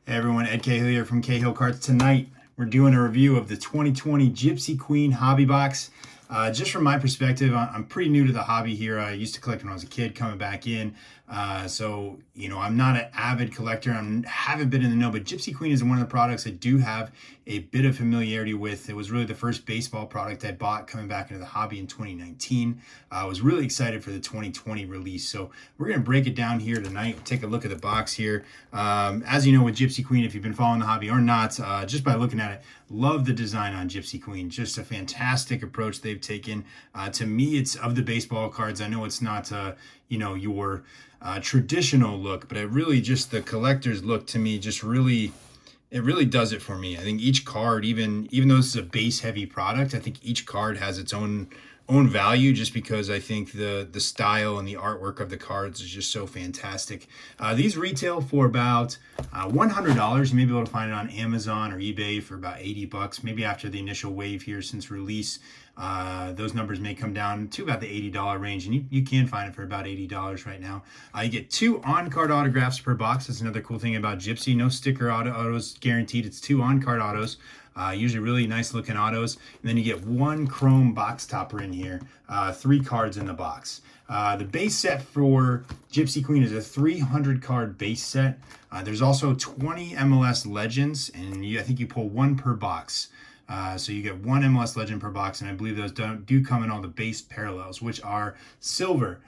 Hey everyone, Ed Cahill here from Cahill Cards. Tonight we're doing a review of the 2020 Gypsy Queen hobby box. Just from my perspective, I'm pretty new to the hobby here. I used to collect when I was a kid, coming back in. So, I'm not an avid collector. I haven't been in the know, but Gypsy Queen is one of the products I do have a bit of familiarity with. It was really the first baseball product I bought coming back into the hobby in 2019. I was really excited for the 2020 release. So we're going to break it down here tonight. Take a look at the box here. As you know, with Gypsy Queen, if you've been following the hobby or not, just by looking at it, love the design on Gypsy Queen. Just a fantastic approach they've taken. To me, it's of the baseball cards. I know it's not, your traditional look, but it really just the collector's look to me just really, it really does it for me. I think each card, even though this is a base heavy product, I think each card has its own value, just because I think the style and the artwork of the cards is just so fantastic. These retail for about $100. You may be able to find it on Amazon or eBay for about $80. Maybe after the initial wave here since release, those numbers may come down to about the $80 range, and you can find it for about $80 right now. You get 2 on-card autographs per box. That's another cool thing about Gypsy. No sticker autos guaranteed. It's 2 on-card autos. Usually really nice looking autos. And then you get 1 chrome box topper in here, 3 cards in the box. The base set for Gypsy Queen is a 300 card base set. There's also 20 MLS legends, and I think you pull 1 per box. So you get 1 MLS legend per box, and I believe those do come in all the base parallels, which are silver.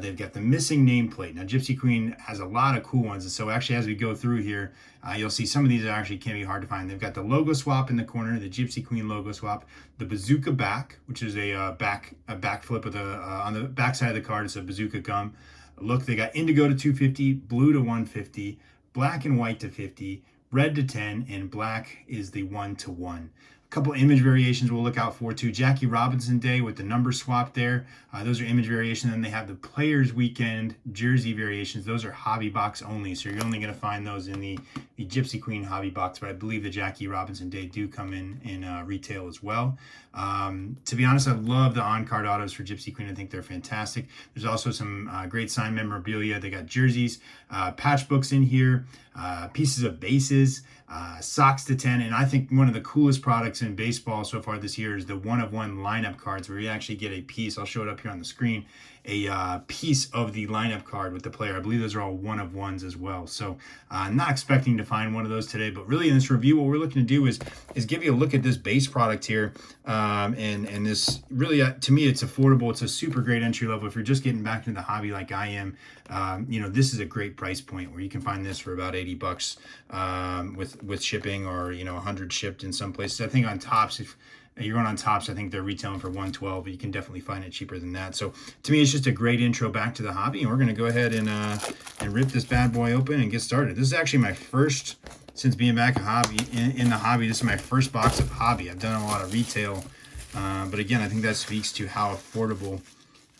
They've got the missing nameplate. Now, Gypsy Queen has a lot of cool ones, and so actually as we go through here, you'll see some of these actually can be hard to find. They've got the logo swap in the corner, the Gypsy Queen logo swap, the bazooka back, which is a back flip with on the back side of the card, it's a bazooka gum. Look, they got indigo to 250, blue to 150, black and white to 50, red to 10, and black is the 1 to 1. Couple image variations we'll look out for too. Jackie Robinson Day with the number swap there. Those are image variations. And then they have the Players Weekend jersey variations. Those are hobby box only. So you're only going to find those in the Gypsy Queen hobby box. But I believe the Jackie Robinson Day do come in retail as well. To be honest, I love the on-card autos for Gypsy Queen. I think they're fantastic. There's also some great signed memorabilia. They got jerseys, patch books in here, pieces of bases, socks to 10. And I think one of the coolest products in baseball so far this year is the 1-of-1 lineup cards, where you actually get a piece. I'll show it up here on the screen. A piece of the lineup card with the player. I believe those are all 1-of-1s as well. So I'm not expecting to find one of those today, but really in this review, what we're looking to do is give you a look at this base product here. And this really, to me, it's affordable. It's a super great entry level. If you're just getting back into the hobby like I am, this is a great price point where you can find this for about $80 with shipping, or 100 shipped in some places. I think on Topps, if you're going on Topps, I think they're retailing for $112, but you can definitely find it cheaper than that. So to me, it's just a great intro back to the hobby, and we're going to go ahead and rip this bad boy open and get started. This is actually my first, since being back in the hobby, this is my first box of hobby. I've done a lot of retail, but again, I think that speaks to how affordable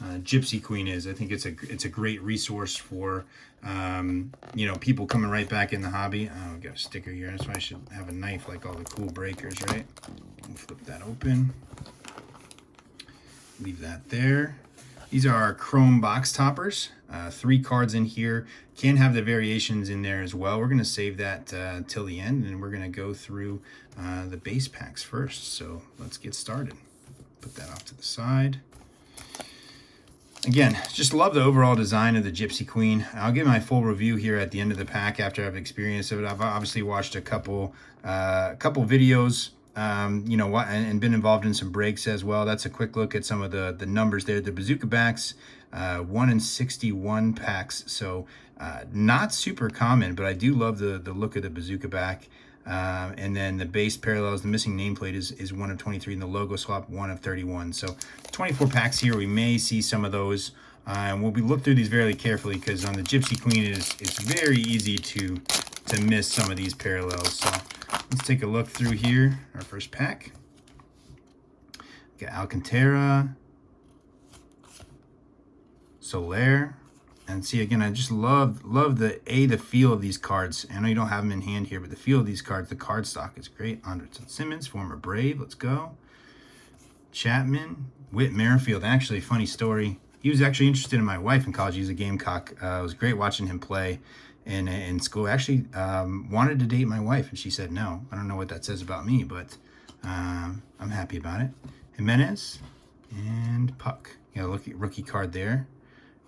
Gypsy Queen is. I think it's a great resource for people coming right back in the hobby. Oh, we got a sticker here. That's why I should have a knife like all the cool breakers, right? We'll flip that open. Leave that there. These are our chrome box toppers. 3 cards in here. Can have the variations in there as well. We're going to save that till the end, and we're going to go through the base packs first. So let's get started. Put that off to the side. Again, just love the overall design of the Gypsy Queen. I'll give my full review here at the end of the pack after I've experienced it. I've obviously watched a couple videos, and been involved in some breaks as well. That's a quick look at some of the numbers there. The bazooka backs, 1 in 61 packs, so not super common, but I do love the look of the bazooka back. And then the base parallels, the missing nameplate is 1 of 23, and the logo swap 1 of 31. So 24 packs here. We may see some of those, and we'll be look through these very carefully, because on the Gypsy Queen it's very easy to miss some of these parallels. So let's take a look through here. Our first pack. Got Alcantara, Soler. And see, again, I just love the feel of these cards. I know you don't have them in hand here, but the feel of these cards, the card stock is great. Anderson Simmons, former Brave, let's go. Chapman, Whit Merrifield. Actually, funny story. He was actually interested in my wife in college. He's a Gamecock. It was great watching him play. in school. Actually, wanted to date my wife, and she said no. I don't know what that says about me, but I'm happy about it. Jimenez and Puck. You got a rookie card there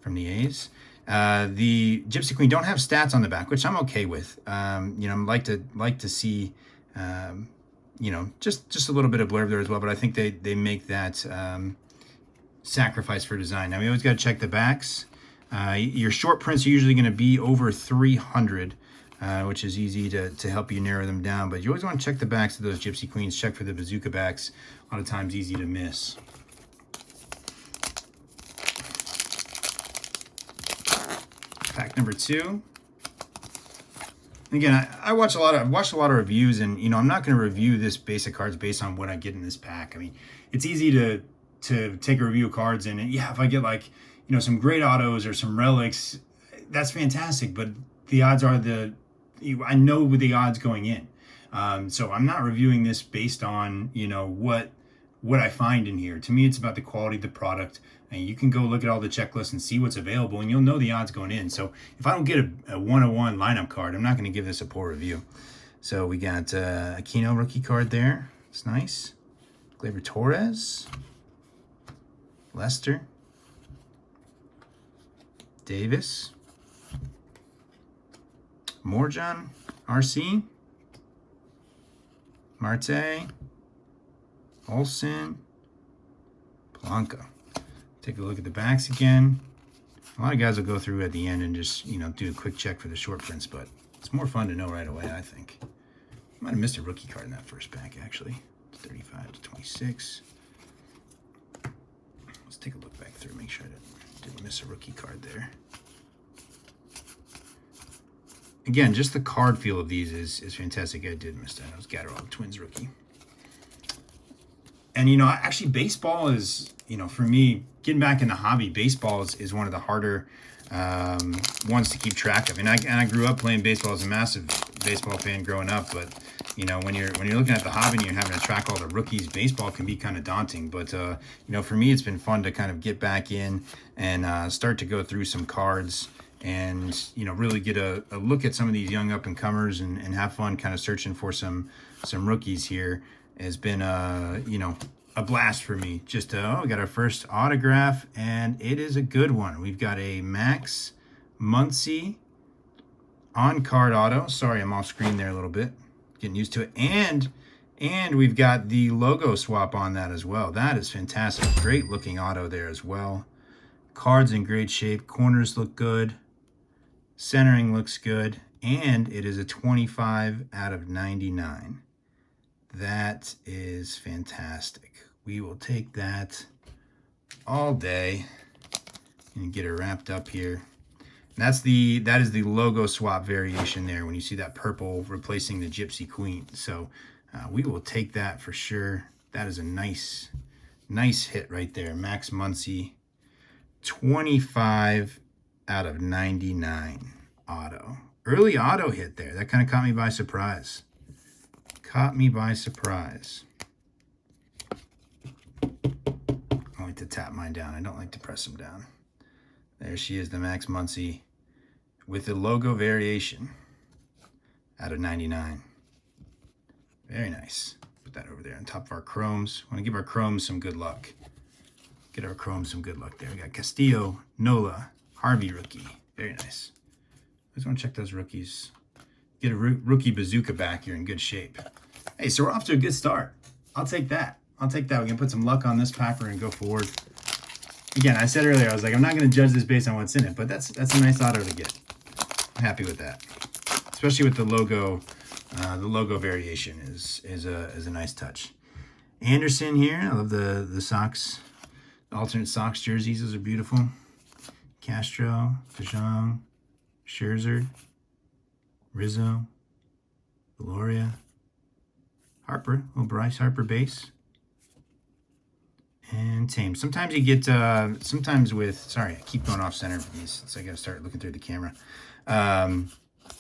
from the A's. The Gypsy Queen don't have stats on the back, which I'm okay with. You know, like to see, you know, just a little bit of blurb there as well. But I think they make that sacrifice for design. Now we always got to check the backs. Your short prints are usually going to be over 300, which is easy to help you narrow them down. But you always want to check the backs of those Gypsy Queens. Check for the bazooka backs. A lot of times easy to miss. Pack number 2. Again, I've watched a lot of reviews, and you know, I'm not going to review this basic cards based on what I get in this pack. I mean, it's easy to take a review of cards, and yeah, if I get like, you know, some great autos or some relics, that's fantastic. But the odds are I know the odds going in, so I'm not reviewing this based on, you know, what I find in here. To me, it's about the quality of the product. And you can go look at all the checklists and see what's available, and you'll know the odds going in. So if I don't get a 101 lineup card, I'm not going to give this a poor review. So we got a Aquino rookie card there. It's nice. Gleyber Torres. Lester. Davis. Morjan. RC. Marte. Olsen. Polanco. Take a look at the backs again. A lot of guys will go through at the end and just, you know, do a quick check for the short prints, but it's more fun to know right away, I think. Might have missed a rookie card in that first pack, actually. 35 to 26. Let's take a look back through, make sure I didn't miss a rookie card there. Again, just the card feel of these is fantastic. I did miss that. That was Gatterall, Twins rookie. And, you know, actually baseball is, you know, for me, getting back in the hobby, baseball is one of the harder ones to keep track of. And I grew up playing baseball, as a massive baseball fan growing up. But, you know, when you're looking at the hobby and you're having to track all the rookies, baseball can be kind of daunting. But, you know, for me, it's been fun to kind of get back in and start to go through some cards and, you know, really get a look at some of these young up-and-comers and have fun kind of searching for some rookies here. Has been you know, a blast for me. Just we got our first autograph, and it is a good one. We've got a Max Muncy on-card auto. Sorry, I'm off screen there a little bit, getting used to it. And we've got the logo swap on that as well. That is fantastic. Great looking auto there as well. Cards in great shape. Corners look good. Centering looks good. And it is a 25 out of 99. That is fantastic. We will take that all day and get it wrapped up here. And that is the logo swap variation there when you see that purple replacing the Gypsy Queen. So we will take that for sure. That is a nice hit right there. Max Muncy, 25 out of 99 auto. Early auto hit there. That kind of caught me by surprise. Caught me by surprise. I like to tap mine down. I don't like to press them down. There she is, the Max Muncy with the logo variation out of 99. Very nice. Put that over there on top of our chromes. Want to give our chromes some good luck. Get our chromes some good luck there. We got Castillo, Nola, Harvey rookie. Very nice. I just want to check those rookies. Get a rookie bazooka back here in good shape. Hey, so we're off to a good start. I'll take that. We're going to put some luck on this pack. We're going to go forward. Again, I said earlier, I was like, I'm not going to judge this based on what's in it, but that's a nice auto to get. I'm happy with that. Especially with the logo variation is a nice touch. Anderson here. I love the socks, the alternate socks jerseys. Those are beautiful. Castro, Fajon, Scherzer, Rizzo, Gloria, Harper, little Bryce Harper base, and Tame. Sometimes you get, sorry, I keep going off center for these, so I got to start looking through the camera.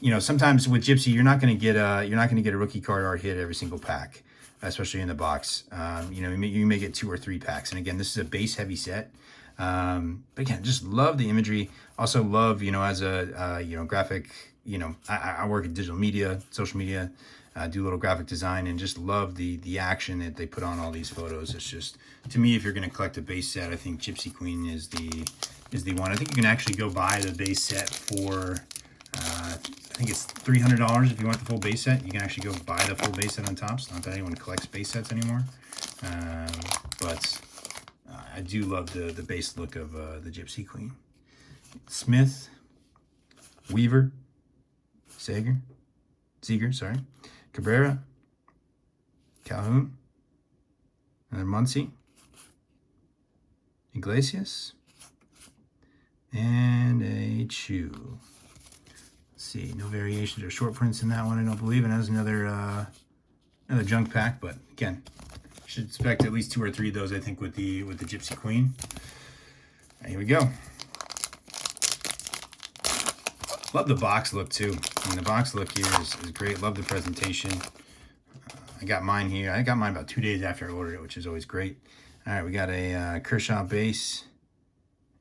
You know, sometimes with Gypsy, you're not going to get a rookie card or a hit every single pack, especially in the box. You know, you may get 2 or 3 packs, and again, this is a base heavy set. But again, just love the imagery. Also love, you know, as a you know, graphic you know, I work in digital media, social media, do a little graphic design, and just love the action that they put on all these photos. It's just, to me, if you're going to collect a base set, I think Gypsy Queen is the one. I think you can actually go buy the base set for, I think it's $300 if you want the full base set. You can actually go buy the full base set on Topps. Not that anyone collects base sets anymore, but I do love the base look of the Gypsy Queen. Smith, Weaver, Seager, sorry, Cabrera, Calhoun, another Muncie, Iglesias, and a Chew. Let's see, no variations or short prints in that one, I don't believe. And that's another junk pack, but again, should expect at least 2 or 3 of those, I think, with the Gypsy Queen. Right, here we go. Love the box look too. I mean, the box look here is great. Love the presentation. I got mine here. I got mine about 2 days after I ordered it, which is always great. All right, we got a Kershaw base,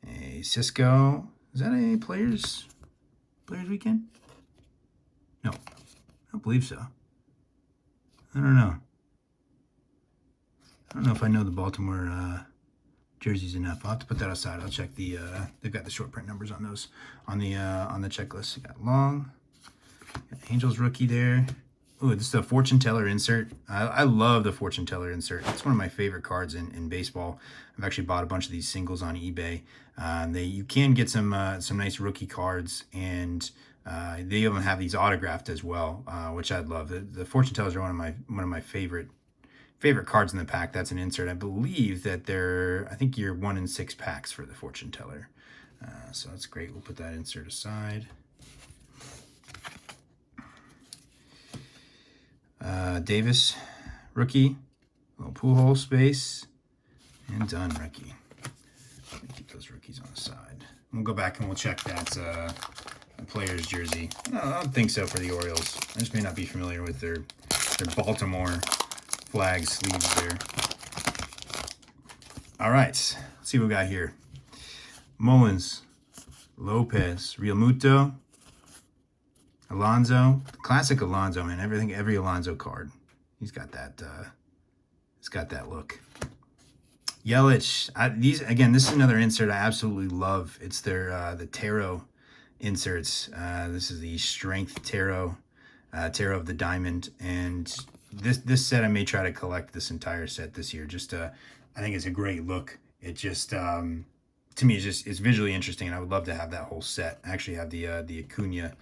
a Cisco. Is that a Players Weekend? No, I don't believe so. I don't know. I don't know if I know the Baltimore jerseys enough. I'll have to put that aside. I'll check the they've got the short print numbers on those on the checklist. We got Long, got Angels rookie there. Ooh, this is a fortune teller insert. I love the fortune teller insert. It's one of my favorite cards in baseball. I've actually bought a bunch of these singles on eBay. You can get some nice rookie cards, and they even have these autographed as well, which I'd love. The fortune tellers are one of my favorite cards in the pack. That's an insert. I believe that I think you're 1 in 6 packs for the fortune teller. So that's great. We'll put that insert aside. Davis, rookie. Little Pujols space. And Dunn, rookie. Keep those rookies on the side. We'll go back and we'll check that player's jersey. No, I don't think so for the Orioles. I just may not be familiar with their Baltimore flag sleeves there. All right, let's see what we got here. Mullins, Lopez, Realmuto, Alonso, classic Alonso, man. Every Alonso card, he's got that look. Yelich, this is another insert I absolutely love. It's their the tarot inserts. This is the Strength Tarot, Tarot of the Diamond, and this set I may try to collect this entire set this year. Just I think it's a great look. It just to me it's visually interesting, and I would love to have that whole set. I actually have the Acuna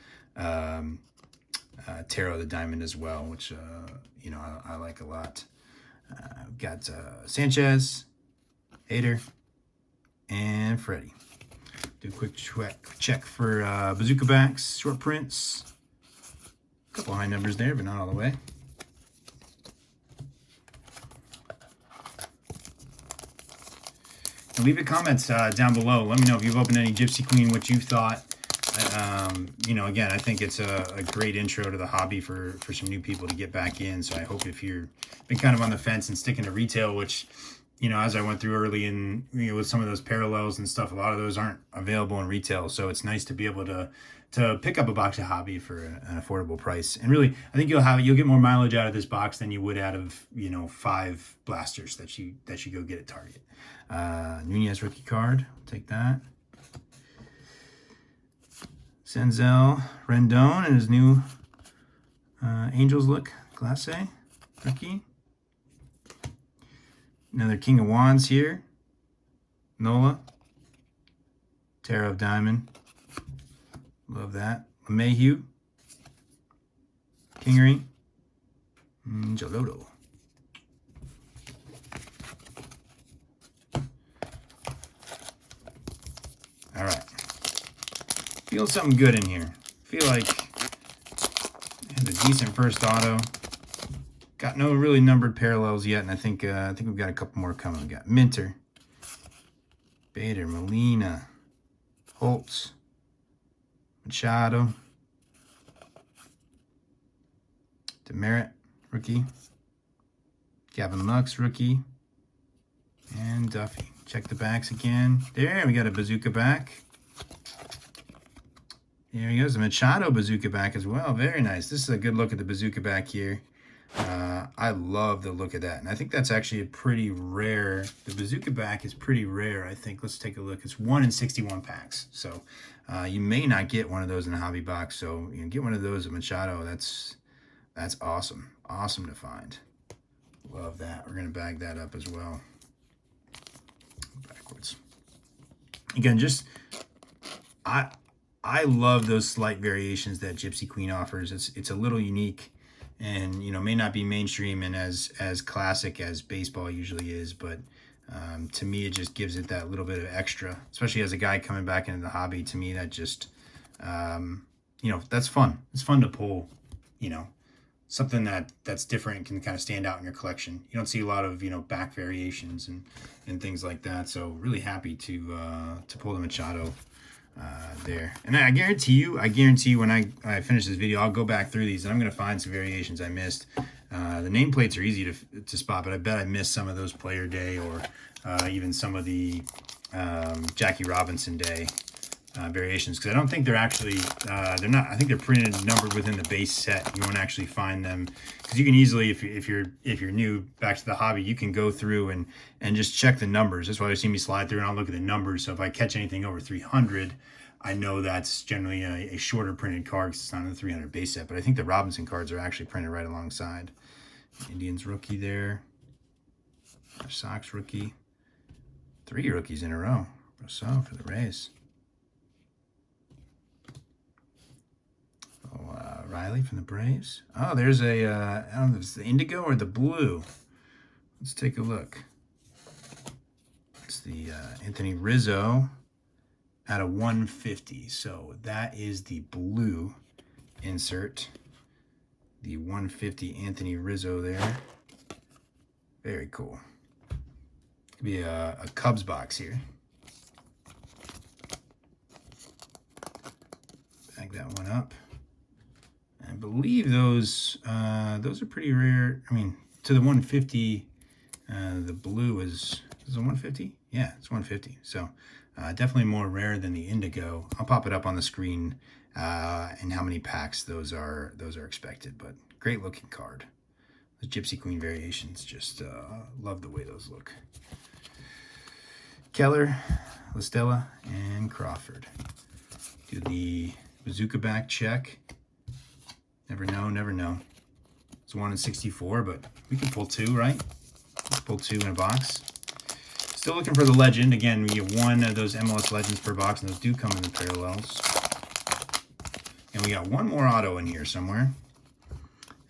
Tarot of the Diamond as well, which I like a lot. Got Sanchez, Hader, and Freddie. Do a quick check for bazooka backs, short prints. A couple high numbers there, but not all the way. And leave your comments down below. Let me know if you've opened any Gypsy Queen, what you thought. Again, I think it's a great intro to the hobby for some new people to get back in. So I hope if you've been kind of on the fence and sticking to retail, which, as I went through early and with some of those parallels and stuff, a lot of those aren't available in retail. So it's nice to be able to pick up a box of hobby for an affordable price. And really, I think you'll get more mileage out of this box than you would out of 5 blasters that you go get at Target. Nunez rookie card, take that. Senzel Rendon and his new Angels look, Class A rookie. Another King of Wands here. Nola. Tarot of Diamond. Love that. LeMahieu. Kingery. And Gelodo. All right. Feel something good in here. Feel like it has a decent first auto. Got no really numbered parallels yet, and I think we've got a couple more coming. We got Minter, Bader, Molina, Holtz, Machado, Demerit, rookie, Gavin Lux, rookie, and Duffy. Check the backs again. There, we got a bazooka back. Here he goes, the Machado Bazooka back as well. Very nice. This is a good look at the Bazooka back here. I love the look of that. And I think that's actually a pretty rare. The Bazooka back is pretty rare, I think. Let's take a look. It's 1 in 61 packs. So you may not get one of those in a hobby box. So you can get one of those at Machado. That's awesome. Awesome to find. Love that. We're going to bag that up as well. Backwards. Again, just I love those slight variations that Gypsy Queen offers. It's a little unique, and you know, may not be mainstream and as classic as baseball usually is, but to me it just gives it that little bit of extra, especially as a guy coming back into the hobby. To me, that just you know, that's fun. It's fun to pull, you know, something that's different, can kind of stand out in your collection. You don't see a lot of, you know, back variations and things like that. So really happy to pull the Machado there. And I guarantee you when I finish this video, I'll go back through these and I'm going to find some variations I missed. The nameplates are easy to spot, but I bet I missed some of those Player Day or even some of the Jackie Robinson Day variations, because I don't think they're actually they're not. I think they're printed and numbered within the base set. You won't actually find them, because you can easily, if you're new back to the hobby, you can go through and just check the numbers. That's why you see me slide through and I'll look at the numbers. So if I catch anything over 300, I know that's generally a shorter printed card because it's not in the 300 base set. But I think the Robinson cards are actually printed right alongside. Indians rookie there. Our Sox rookie. 3 rookies in a row. So for the Rays. Riley from the Braves. Oh, there's a, I don't know if it's the indigo or the blue. Let's take a look. It's the Anthony Rizzo out of 150. So that is the blue insert. The 150 Anthony Rizzo there. Very cool. Could be a Cubs box here. Bag that one up. I believe those are pretty rare. I mean, to the 150, the blue is it 150? Yeah, it's 150. So definitely more rare than the indigo. I'll pop it up on the screen and how many packs those are expected. But great looking card. The Gypsy Queen variations, just love the way those look. Keller, Listella, and Crawford. Do the Bazooka back check. Never know, never know. It's 1 in 64, but we can pull 2, right? Let's pull 2 in a box. Still looking for the legend. Again, we get 1 of those MLS legends per box, and those do come in the parallels. And we got 1 more auto in here somewhere.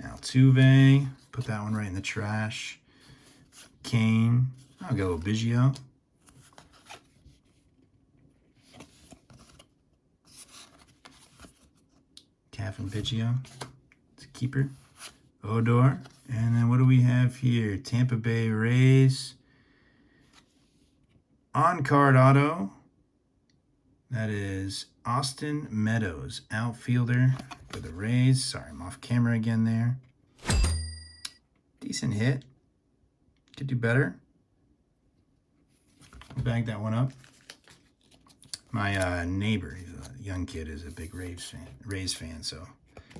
Altuve, put that one right in the trash. Kane, I'll get a little Biggio. Calf and Biggio. It's a keeper. Odor. And then what do we have here? Tampa Bay Rays. On-card auto. That is Austin Meadows, outfielder for the Rays. Sorry, I'm off camera again there. Decent hit. Could do better. Bag that one up. My neighbor, he's a young kid, is a big Rays fan, so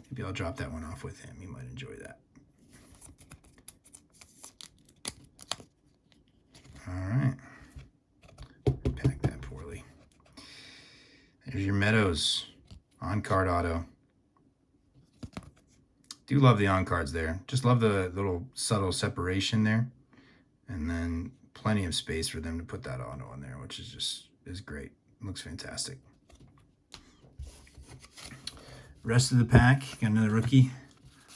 maybe I'll drop that one off with him. He might enjoy that. All right. Pack that poorly. There's your Meadows on-card auto. Do love the on-cards there. Just love the little subtle separation there. And then plenty of space for them to put that auto in there, which is great. Looks fantastic. Rest of the pack, got another rookie.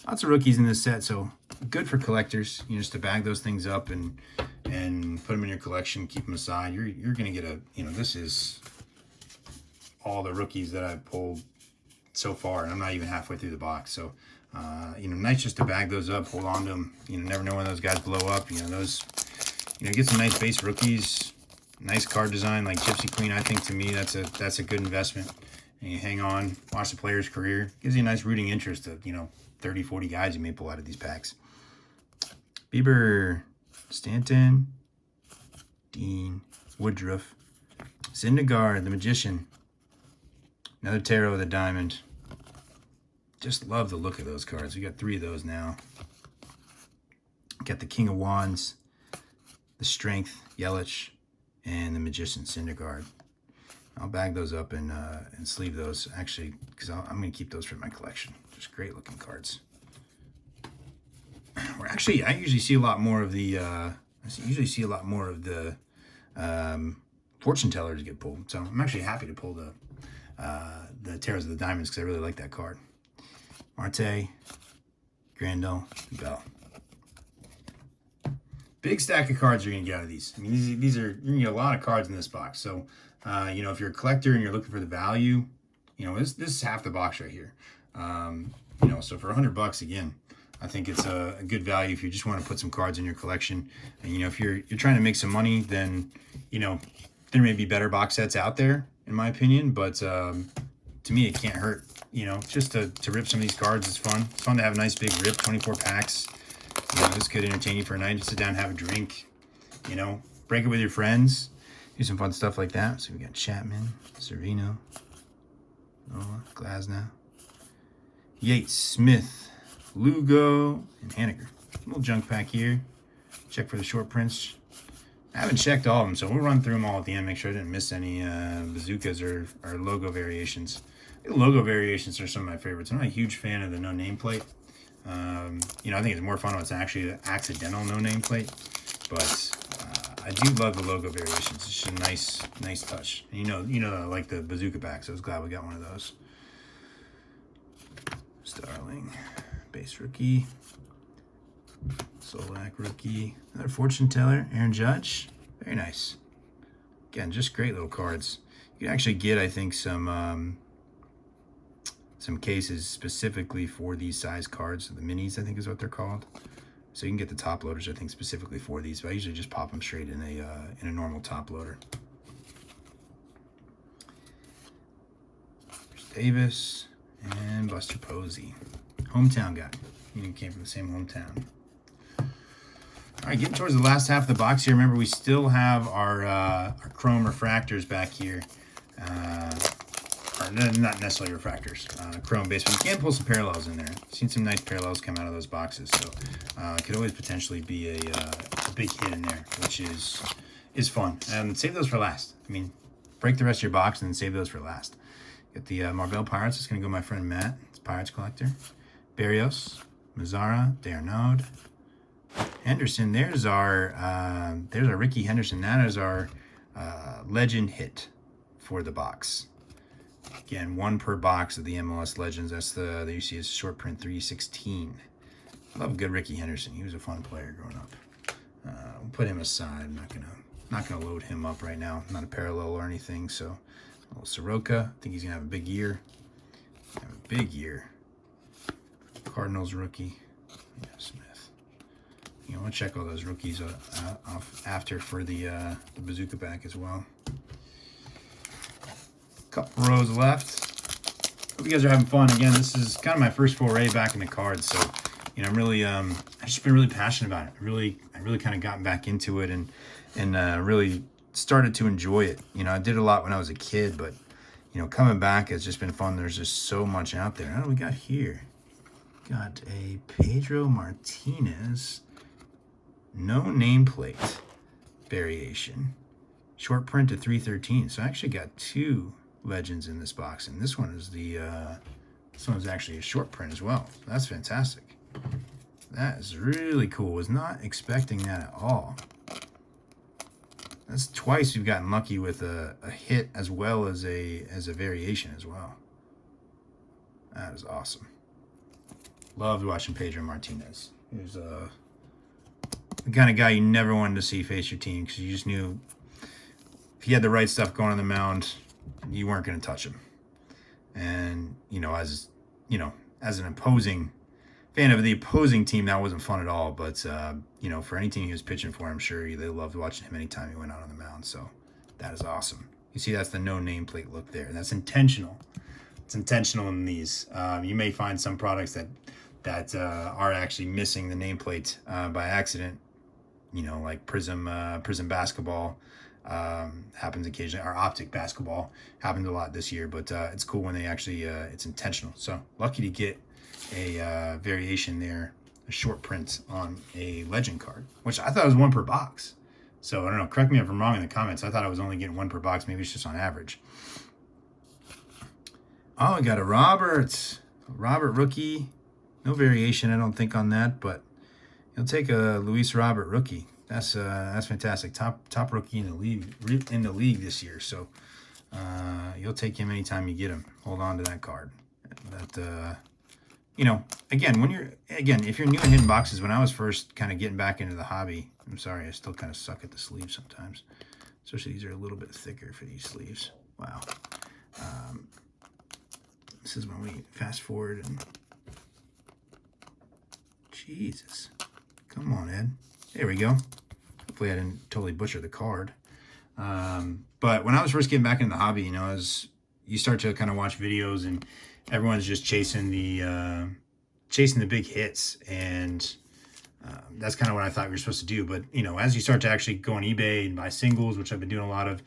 Lots of rookies in this set, so good for collectors. You know, just to bag those things up and put them in your collection, keep them aside. You're gonna get a, you know, this is all the rookies that I've pulled so far, and I'm not even halfway through the box. So, you know, nice just to bag those up, hold on to them. You know, never know when those guys blow up. You know, those, you know, get some nice base rookies. Nice card design like Gypsy Queen. I think to me that's a good investment. And you hang on, watch the player's career. Gives you a nice rooting interest of, you know, 30, 40 guys you may pull out of these packs. Bieber, Stanton, Dean, Woodruff, Syndergaard, the Magician, Another Tarot of the Diamond. Just love the look of those cards. We got 3 of those now. Got the King of Wands, the Strength, Yelich, and the Magician, Syndergaard. I'll bag those up and sleeve those, actually, because I'm going to keep those for my collection. Just great looking cards. I usually see a lot more of the fortune tellers get pulled. So I'm actually happy to pull the Tarots of the Diamonds because I really like that card. Marte, Grandel, Bell. Big stack of cards you're going to get out of these. I mean, these are, you're going to get a lot of cards in this box. So, you know, if you're a collector and you're looking for the value, you know, this is half the box right here. You know, so for $100, again, I think it's a good value if you just want to put some cards in your collection. And, you know, if you're trying to make some money, then, you know, there may be better box sets out there, in my opinion. But to me, it can't hurt. You know, just to rip some of these cards is fun. It's fun to have a nice big rip, 24 packs. You know, this could entertain you for a night. Just sit down and have a drink. You know, break it with your friends. Do some fun stuff like that. So we got Chapman, Servino, Noah, Glasnow, Yates, Smith, Lugo, and Haniger. A little junk pack here. Check for the short prints. I haven't checked all of them, so we'll run through them all at the end. Make sure I didn't miss any bazookas or logo variations. The logo variations are some of my favorites. I'm not a huge fan of the no nameplate. You know, I think it's more fun when it's actually an accidental no nameplate. But I do love the logo variations. It's just a nice touch. And you know, I like the bazooka pack, so I was glad we got one of those. Starling, base rookie. Solak rookie. Another fortune teller, Aaron Judge. Very nice. Again, just great little cards. You can actually get, I think, some cases specifically for these size cards. The minis, I think, is what they're called. So you can get the top loaders, I think, specifically for these. But I usually just pop them straight in a normal top loader. There's Davis and Buster Posey, hometown guy. He came from the same hometown. All right, getting towards the last half of the box here. Remember, we still have our chrome refractors back here. Or not necessarily refractors, chrome base, but you can pull some parallels in there. Seen some nice parallels come out of those boxes, so it could always potentially be a big hit in there, which is fun. And save those for last. I mean, break the rest of your box and then save those for last. Get the Marvel Pirates. It's going to go my friend Matt. It's Pirates collector. Barrios, Mazzara, D'Arnaud, Henderson. There's our Ricky Henderson. That is our legend hit for the box. Again, 1 per box of the MLS Legends. That's the you see is short print 316. I love a good Ricky Henderson. He was a fun player growing up. We'll put him aside. I'm not gonna load him up right now. Not a parallel or anything. So, a little Soroka. I think he's gonna have a big year. Cardinals rookie. Yeah, Smith. You know, I'll check all those rookies off after for the bazooka pack as well. Couple rows left. Hope you guys are having fun. Again, this is kind of my first foray back in the cards, so you know, I'm really I've just been really passionate about it. I really kind of gotten back into it and really started to enjoy it. You know, I did a lot when I was a kid, but you know, coming back has just been fun. There's just so much out there. What do we got here? Got a Pedro Martinez no nameplate variation, short print to 313. So I actually got 2 legends in this box, and this one is this one's actually a short print as well. That's fantastic. That is really cool. Was not expecting that at all. That's twice we've gotten lucky with a hit as well as a variation as well. That is awesome. Loved watching Pedro Martinez. He was the kind of guy you never wanted to see face your team, because you just knew if he had the right stuff going on the mound, you weren't going to touch him. And you know, as an opposing fan of the opposing team, that wasn't fun at all. But you know, for any team he was pitching for, I'm sure they loved watching him anytime he went out on the mound. So that is awesome. You see, that's the no nameplate look there. That's intentional. It's intentional in these. You may find some products that are actually missing the nameplate by accident. You know, like Prism Basketball. happens occasionally. Our Optic basketball happened a lot this year, but it's cool when they actually, it's intentional. So lucky to get a variation there, a short print on a legend card, which I thought was 1 per box. So I don't know, correct me if I'm wrong in the comments. I thought I was only getting 1 per box. Maybe it's just on average. Oh, we got a Robert rookie. No variation, I don't think, on that, but you'll take a Luis Robert rookie. That's fantastic. Top rookie in the league this year. So you'll take him anytime you get him. Hold on to that card. That you know, again, if you're new in hidden boxes, when I was first kind of getting back into the hobby, I'm sorry, I still kind of suck at the sleeves sometimes. Especially these are a little bit thicker for these sleeves. Wow. This is when we fast forward and Jesus. Come on, Ed. There we go. Hopefully I didn't totally butcher the card. But when I was first getting back into the hobby, you know, as you start to kind of watch videos and everyone's just chasing the big hits, and that's kind of what I thought we were supposed to do. But, you know, as you start to actually go on eBay and buy singles, which I've been doing a lot of,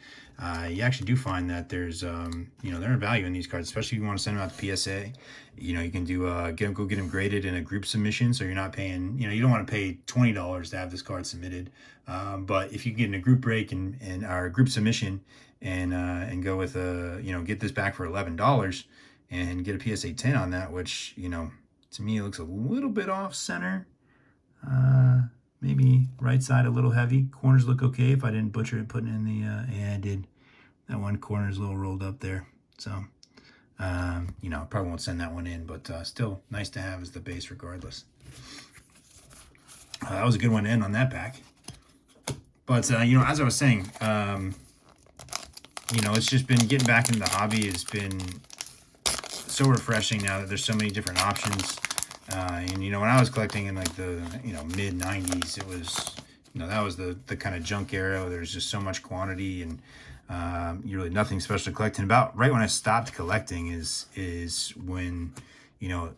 you actually do find that there's, you know, there are value in these cards, especially if you want to send them out to PSA. You know, you can do, go get them graded in a group submission, so you're not paying, you know, you don't want to pay $20 to have this card submitted. But if you get in a group break and our group submission and go with, you know, get this back for $11 and get a PSA 10 on that, which, you know, to me, it looks a little bit off center. Maybe right side a little heavy. Corners look okay if I didn't butcher it putting in the, yeah, I did. That one corner is a little rolled up there. So, you know, probably won't send that one in, but still nice to have as the base regardless. That was a good one to end on that pack. But, you know, as I was saying, you know, it's just been getting back into the hobby has been so refreshing now that there's so many different options. And, you know, when I was collecting in like the, you know, mid 90s, it was, you know, that was the kind of junk era. There's just so much quantity and you really nothing special to collect. And about right when I stopped collecting is when, you know,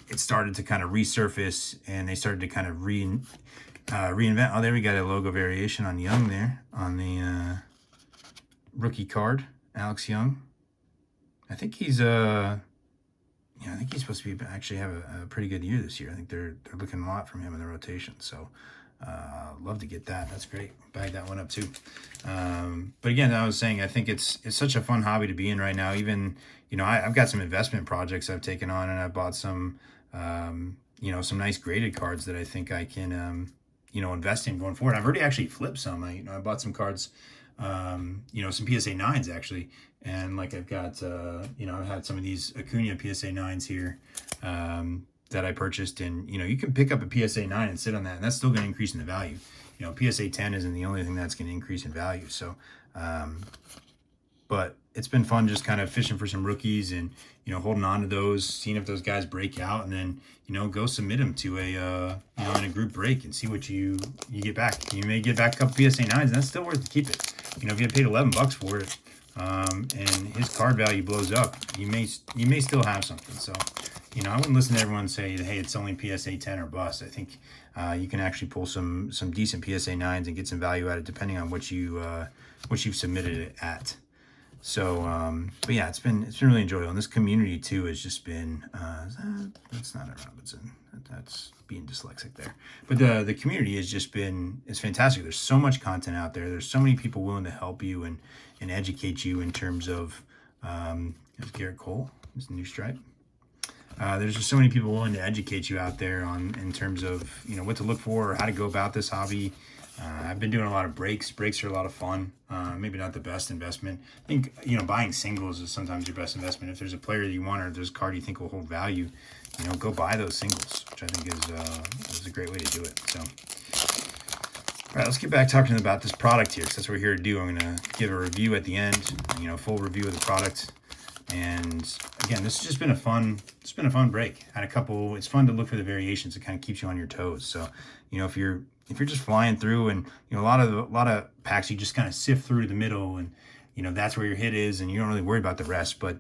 it started to kind of resurface and they started to kind of reinvent. Oh, there we got a logo variation on Young there on the rookie card, Alex Young. I think he's yeah, I think he's supposed to be actually have a pretty good year this year. I think they're looking a lot from him in the rotation. So love to get that. That's great. Bag that one up too. But again, I was saying, I think it's such a fun hobby to be in right now. Even, you know, I've got some investment projects I've taken on, and I bought some, you know, some nice graded cards that I think I can, you know, invest in going forward. I've already actually flipped some. You know, I bought some cards, you know, some PSA 9s actually. And like I've got, you know, I've had some of these Acuna PSA 9s here that I purchased. And, you know, you can pick up a PSA 9 and sit on that, and that's still going to increase in the value. You know, PSA 10 isn't the only thing that's going to increase in value. So, but it's been fun just kind of fishing for some rookies and, you know, holding on to those, seeing if those guys break out, and then, you know, go submit them to a, you know, in a group break and see what you get back. You may get back a couple PSA 9s, and that's still worth to keep it. You know, if you had paid $11 for it, and his card value blows up, you may still have something. So, you know, I wouldn't listen to everyone say, hey, it's only PSA 10 or bust. I think you can actually pull some decent PSA 9s and get some value out of it depending on what you've submitted it at. So, but yeah, it's been really enjoyable. And this community too has just been, that's not a Robinson. That's being dyslexic there. But the community has just been, it's fantastic. There's so much content out there. There's so many people willing to help you and educate you in terms of, there's Garrett Cole, his new stripe. There's just so many people willing to educate you out there in terms of, you know, what to look for or how to go about this hobby. I've been doing a lot of breaks. Breaks are a lot of fun. Maybe not the best investment. I think, you know, buying singles is sometimes your best investment. If there's a player that you want or if there's a card you think will hold value, you know, go buy those singles, which I think is a great way to do it. So, all right, let's get back talking about this product here, because that's what we're here to do. I'm going to give a review at the end, you know, full review of the product. And again, this has just been a fun break. Had a couple, it's fun to look for the variations. It kind of keeps you on your toes. So, you know, if you're just flying through and, you know, a lot of packs, you just kind of sift through the middle and, you know, that's where your hit is and you don't really worry about the rest. But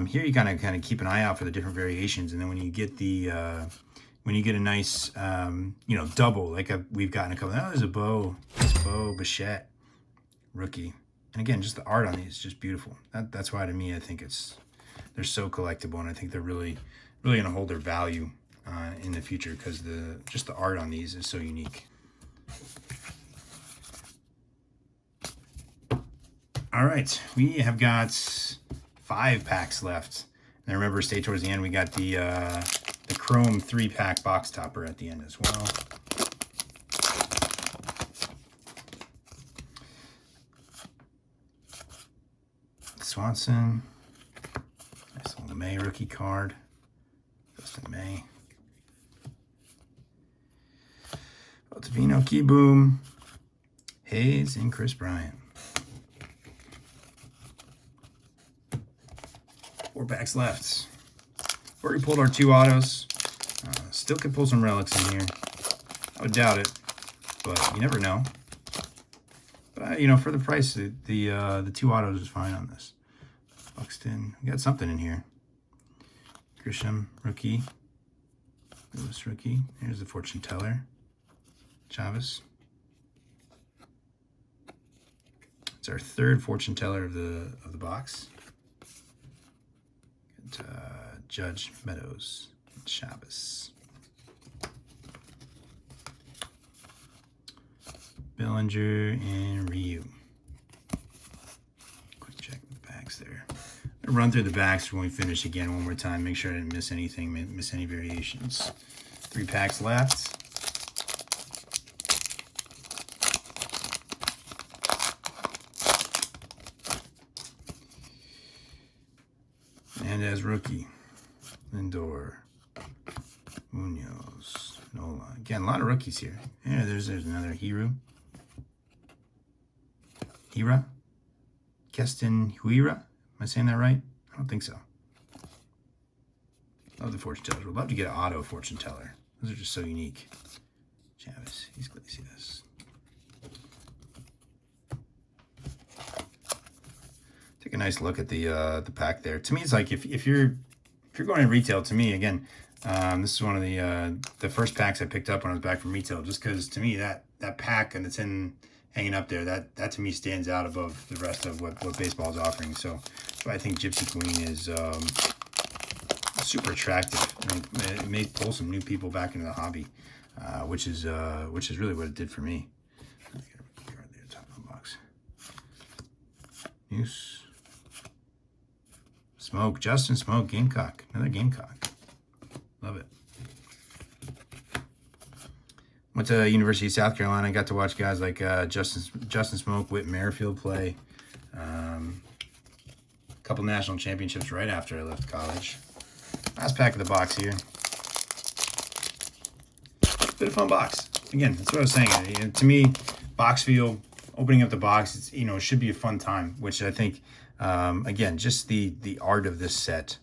here you kind of keep an eye out for the different variations. And then when you get the, when you get a nice, you know, double, like we've gotten a couple, oh, there's a Bichette. rookie. And again, just the art on these is just beautiful. That's why to me, I think they're so collectible, and I think they're really going to hold their value in the future because just the art on these is so unique. All right, we have got 5 packs left. And remember, stay towards the end. We got the Chrome 3-pack box topper at the end as well. Swanson. Nice little May rookie card. Dustin May. Ottavino, Keyboom, Hayes, and Chris Bryant. 4 packs left. Already pulled our 2 autos. Still could pull some relics in here. I would doubt it, but you never know. But you know, for the price, the 2 autos is fine on this. Buxton, we got something in here. Grisham, rookie. Lewis, rookie. Here's the fortune teller. Chavez. It's our 3rd fortune teller of the box. Judge, Meadows, Chavez. Bellinger and Ryu. Quick check the backs there. I'll run through the backs when we finish again one more time. Make sure I didn't miss anything, miss any variations. 3 packs left. And as rookie, Lindor, Munoz, Nola. Again, a lot of rookies here. Yeah, there's another Hira. Keston Huira. Am I saying that right? I don't think so. Love the fortune tellers. Would love to get an auto fortune teller. Those are just so unique. Chavez, Iglesias. Take a nice look at the pack there. To me, it's like if you're going in retail, to me again, this is one of the first packs I picked up when I was back from retail, just because to me that pack and it's hanging up there, that to me stands out above the rest of what baseball is offering. So that's why I think Gypsy Queen is super attractive. It may pull some new people back into the hobby, which is really what it did for me. Let's get a card there, top of the box. News. Smoke, Justin Smoke, Gamecock. Another Gamecock. Love it. Went to University of South Carolina. I got to watch guys like Justin Smoke, Whit Merrifield play. A couple national championships right after I left college. Last pack of the box here. Bit of fun box. Again, that's what I was saying. To me, box feel, opening up the box, it's, it should be a fun time, which I think, again, just the art of this set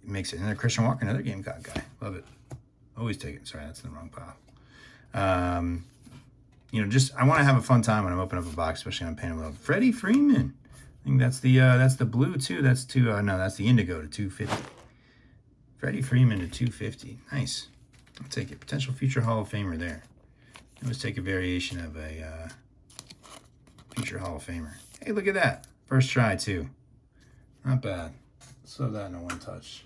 makes it. And then Christian Walker, another Gamecock guy. Love it. Always take it. Sorry, that's in the wrong pile. Just I want to have a fun time when I'm opening up a box, especially when I'm painting with Freddie Freeman. I think that's the blue too. That's no, that's the indigo to 250. Freddie Freeman to 250. Nice. I'll take it. Potential future Hall of Famer there. Let's take a variation of a future Hall of Famer. Hey, look at that. First try too. Not bad. Let's love that in a one touch.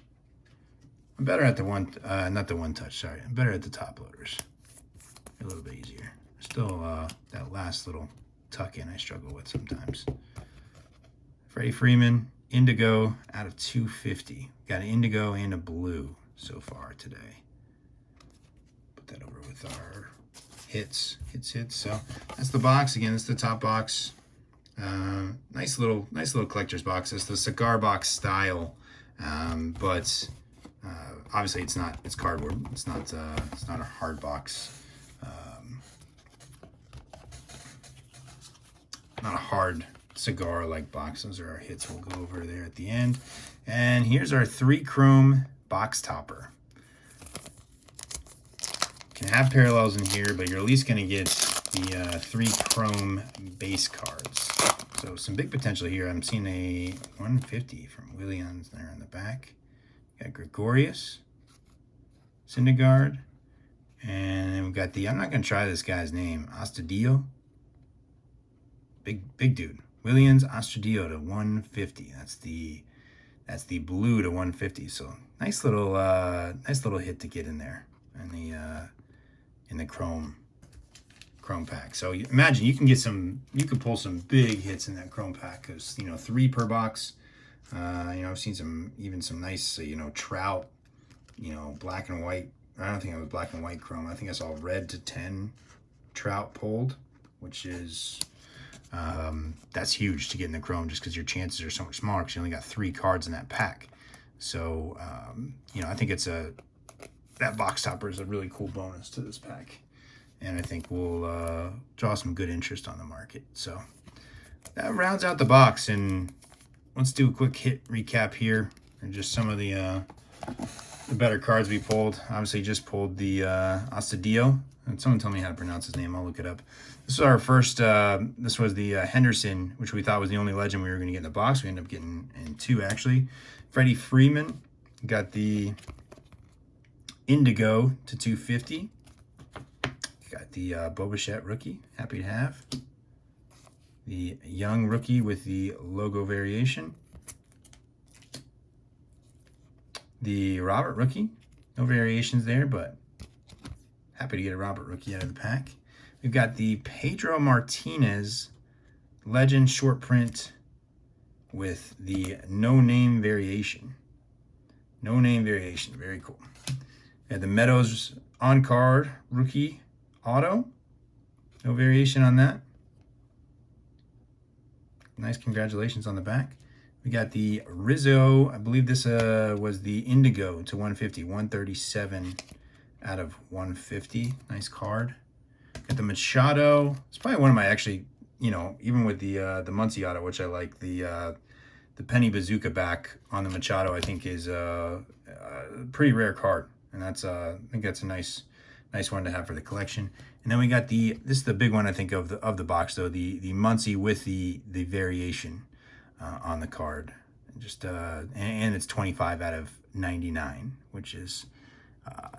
I'm better at the not the one touch, sorry. I'm better at the top loaders. A little bit easier. Still, that last little tuck in I struggle with sometimes. Freddie Freeman, indigo out of 250. Got an indigo and a blue so far today. Put that over with our hits. So that's the box. Again, it's the top box. Nice little collector's box. It's the cigar box style, but obviously it's cardboard. It's not a hard box. Not a hard cigar like box. Those are our hits. We'll go over there at the end. And here's our 3 chrome box topper. Can have parallels in here, but you're at least going to get the 3 chrome base cards. So some big potential here. I'm seeing a 150 from Williams there in the back. Got Gregorius, Syndergaard, and we've got I'm not going to try this guy's name, Astudillo. big dude. Williams Astudillo to 150. That's the blue to 150. So nice little hit to get in there in the chrome pack. So imagine you can pull some big hits in that chrome pack, because 3 per box. I've seen some nice Trout, black and white. I don't think it was black and white chrome. I think I saw red to 10 Trout pulled, which is that's huge to get in the chrome, just because your chances are so much smaller because you only got 3 cards in that pack. So I think that box topper is a really cool bonus to this pack, and I think we'll draw some good interest on the market. So that rounds out the box, and let's do a quick hit recap here, and just some of the better cards we pulled. Obviously, just pulled the Astudillo. And someone tell me how to pronounce his name. I'll look it up. This was our first. This was the Henderson, which we thought was the only legend we were going to get in the box. We ended up getting in 2 actually. Freddie Freeman got the Indigo to 250. Got the Bo Bichette rookie. Happy to have the young rookie with the logo variation. The Robert rookie. No variations there, but happy to get a Robert rookie out of the pack. We've got the Pedro Martinez legend short print with the no name variation. No name variation, very cool. We had the Meadows on card rookie auto. No variation on that. Nice, congratulations on the back. We got the Rizzo. I believe this was the Indigo to 150, 137 out of 150. Nice card. Got the Machado. It's probably one of my actually, even with the Muncie auto, which I like, the Penny Bazooka back on the Machado, I think is a pretty rare card, and I think that's a nice one to have for the collection. And then we got this is the big one I think of the box though, the Muncie with the variation on the card. Just and it's 25 out of 99, which is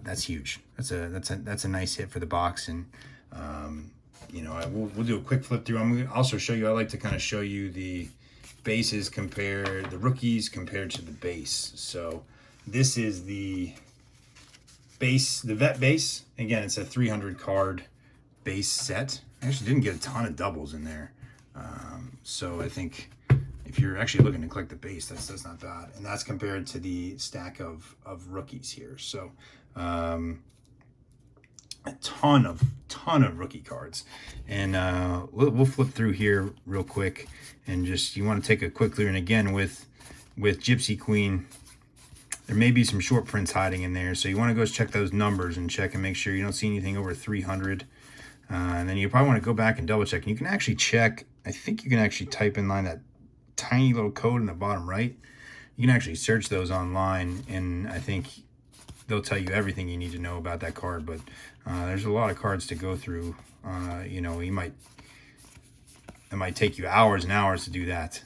that's huge. That's a nice hit for the box. And we'll do a quick flip through. I'm gonna also show you. I like to kind of show you the bases the rookies compared to the base. So this is the base, the vet base. Again, it's a 300 card base set. I actually didn't get a ton of doubles in there, so I think if you're actually looking to collect the base, that's not bad. And that's compared to the stack of rookies here. So a ton of rookie cards. And we'll flip through here real quick, and just you want to take a quick clear. And again, with Gypsy Queen, there may be some short prints hiding in there, so you want to go check those numbers and check and make sure you don't see anything over 300. And then you probably want to go back and double check. And you can actually check. I think you can actually type in line that tiny little code in the bottom right. You can actually search those online, and I think they'll tell you everything you need to know about that card. But there's a lot of cards to go through. It might take you hours and hours to do that,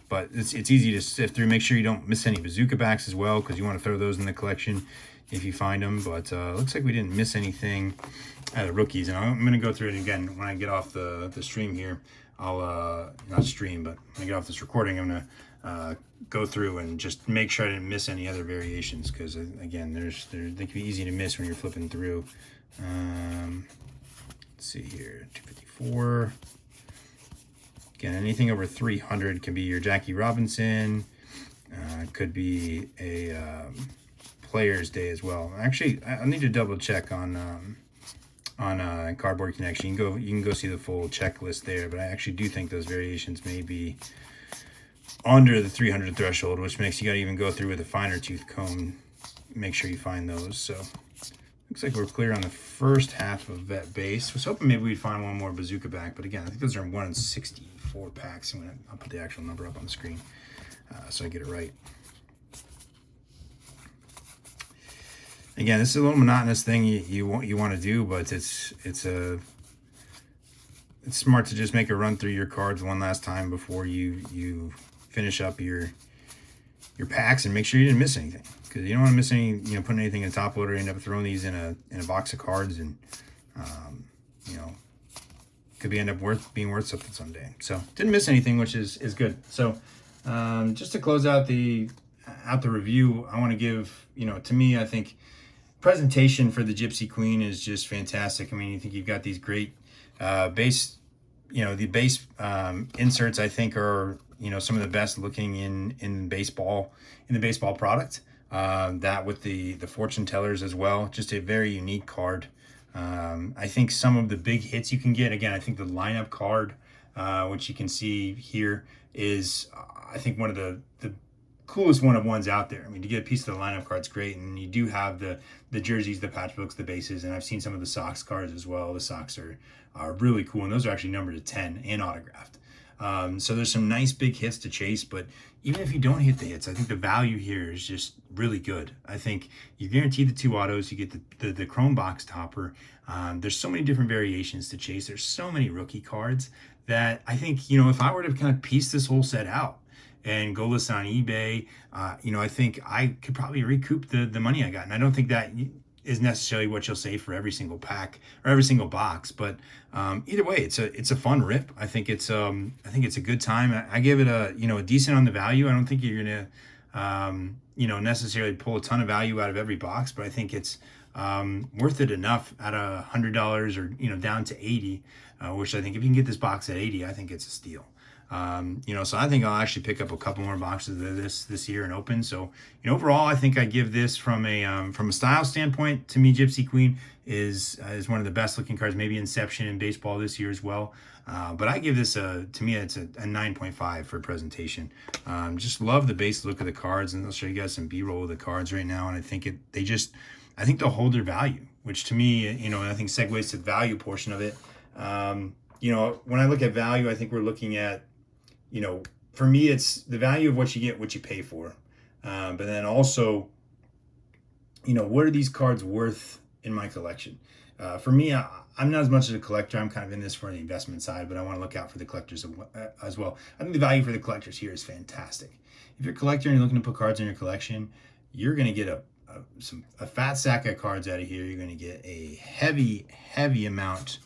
but it's easy to sift through. Make sure you don't miss any bazooka backs as well, because you want to throw those in the collection if you find them. But looks like we didn't miss anything out of rookies. And I'm going to go through it again when I get off the stream here. I'll not stream, but when I get off this recording, I'm going to go through and just make sure I didn't miss any other variations, because again, they can be easy to miss when you're flipping through. Let's see here, 254. Again, anything over 300 can be your Jackie Robinson. Could be a Player's Day as well. Actually, I need to double check on Cardboard Connection. You can go see the full checklist there, but I actually do think those variations may be under the 300 threshold, which makes you got to even go through with a finer tooth comb. Make sure you find those. So looks like we're clear on the first half of vet base. Was hoping maybe we'd find one more bazooka back, but again, I think those are 1 in 64 packs. I'll put the actual number up on the screen so I get it right. Again, this is a little monotonous thing you want to do, but it's smart to just make a run through your cards one last time before you finish up your packs, and make sure you didn't miss anything, because you don't want to miss any, putting anything in a top loader, end up throwing these in a box of cards, and could end up being worth something someday. So didn't miss anything, which is good. So just to close out the review, I want to give, to me, I think presentation for the Gypsy Queen is just fantastic. I mean, you think you've got these great base, the base inserts, I think, are some of the best looking in baseball, in the baseball product. That with the fortune tellers as well, just a very unique card. I think some of the big hits you can get, again, I think the lineup card, which you can see here, is I think one of the coolest one-of-ones out there. I mean, to get a piece of the lineup card's great, and you do have the jerseys, the patch books, the bases, and I've seen some of the Sox cards as well. The Sox are really cool, and those are actually numbered to 10 and autographed. So there's some nice big hits to chase, but even if you don't hit the hits, I think the value here is just really good. I think you're guaranteed the 2 autos. You get the chrome box topper. There's so many different variations to chase. There's so many rookie cards that I think, if I were to kind of piece this whole set out and go list on eBay, I think I could probably recoup the money I got. And I don't think that is necessarily what you'll say for every single pack or every single box, but either way, it's a fun rip. I think it's a good time. I give it a decent on the value. I don't think you're gonna necessarily pull a ton of value out of every box, but I think it's worth it enough at $100 or down to 80, which I think if you can get this box at 80, I think it's a steal. So I think I'll actually pick up a couple more boxes of this year and open. So, overall, I think I give this from a style standpoint. To me, Gypsy Queen is one of the best looking cards, maybe Inception in baseball this year as well. But I give this to me, it's a 9.5 for presentation. Just love the base look of the cards, and I'll show you guys some B-roll of the cards right now. And I think I think they'll hold their value, which to me, I think segues to the value portion of it. When I look at value, I think we're looking at, for me, it's the value of what you get, what you pay for. But then also, what are these cards worth in my collection? For me, I'm not as much as a collector. I'm kind of in this for the investment side, but I want to look out for the collectors as well. I think the value for the collectors here is fantastic. If you're a collector and you're looking to put cards in your collection, you're going to get a fat sack of cards out of here. You're going to get a heavy amount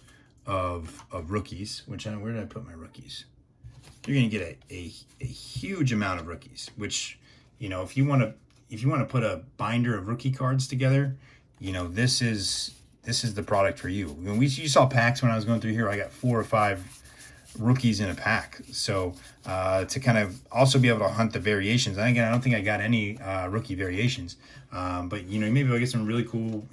of rookies, where did I put my rookies? You're going to get a huge amount of rookies, which, if you want to put a binder of rookie cards together, this is the product for you. You saw packs when I was going through here. I got 4 or 5 rookies in a pack. So to kind of also be able to hunt the variations. And again, I don't think I got any rookie variations, but maybe I'll get some really cool,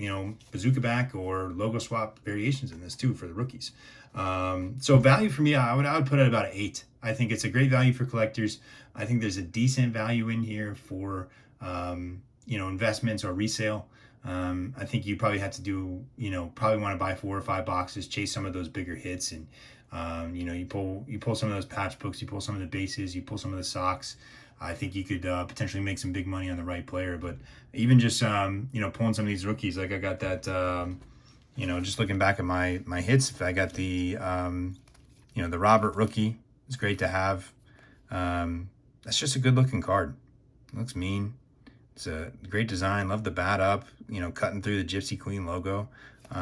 bazooka back or logo swap variations in this too for the rookies. So value for me, I would put it about an 8. I think it's a great value for collectors. I think there's a decent value in here for, investments or resale. I think you probably have to do, probably want to buy 4 or 5 boxes, chase some of those bigger hits, and you pull some of those patch books, you pull some of the bases, you pull some of the Sox. I think you could potentially make some big money on the right player. But even just pulling some of these rookies, like I got that, just looking back at my hits, if I got the the Robert rookie, it's great to have. That's just a good looking card. It looks mean. It's a great design. Love the bat up, cutting through the Gypsy Queen logo.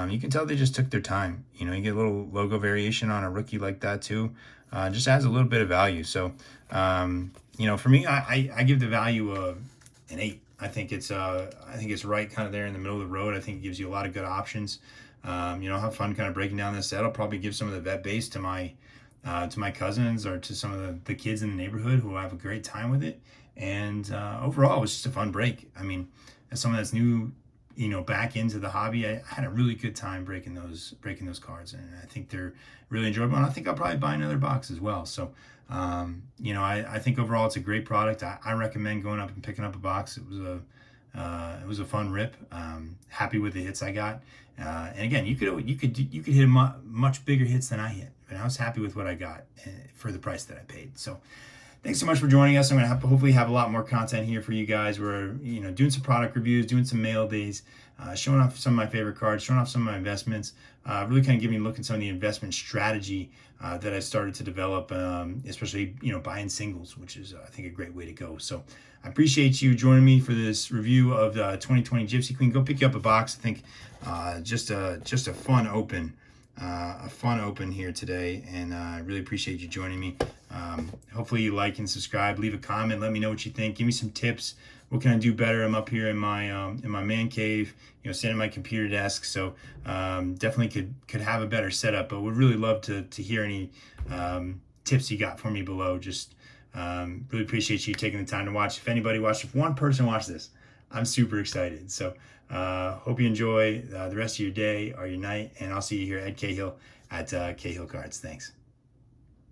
You can tell they just took their time. You get a little logo variation on a rookie like that too. Just adds a little bit of value. So, for me, I give the value of an 8. I think it's right kind of there in the middle of the road. I think it gives you a lot of good options. Have fun kind of breaking down this set. I'll probably give some of the vet base to my cousins or to some of the kids in the neighborhood who have a great time with it. And overall, it was just a fun break. I mean, as someone that's new, back into the hobby, I had a really good time breaking those cards, and I think they're really enjoyable. And I think I'll probably buy another box as well. So, I think overall it's a great product. I recommend going up and picking up a box. It was a fun rip. Happy with the hits I got. And again, you could hit much bigger hits than I hit, but I was happy with what I got for the price that I paid. So. Thanks so much for joining us. I'm going to hopefully have a lot more content here for you guys. We're doing some product reviews, doing some mail days, showing off some of my favorite cards, showing off some of my investments, really kind of giving a look at some of the investment strategy that I started to develop, especially buying singles, which is I think a great way to go. So I appreciate you joining me for this review of 2020 Gypsy Queen. Go pick you up a box. I think just a fun open. a fun open here today, and I really appreciate you joining me. Hopefully you like and subscribe. Leave a comment. Let me know what you think. Give me some tips. What can I do better? I'm up here in my man cave, sitting at my computer desk. So definitely could have a better setup, but would really love to hear any tips you got for me below. Just really appreciate you taking the time to watch. If anybody watched, if one person watched this, I'm super excited. So hope you enjoy the rest of your day or your night, and I'll see you here at Cahill at Cahill Cards. Thanks.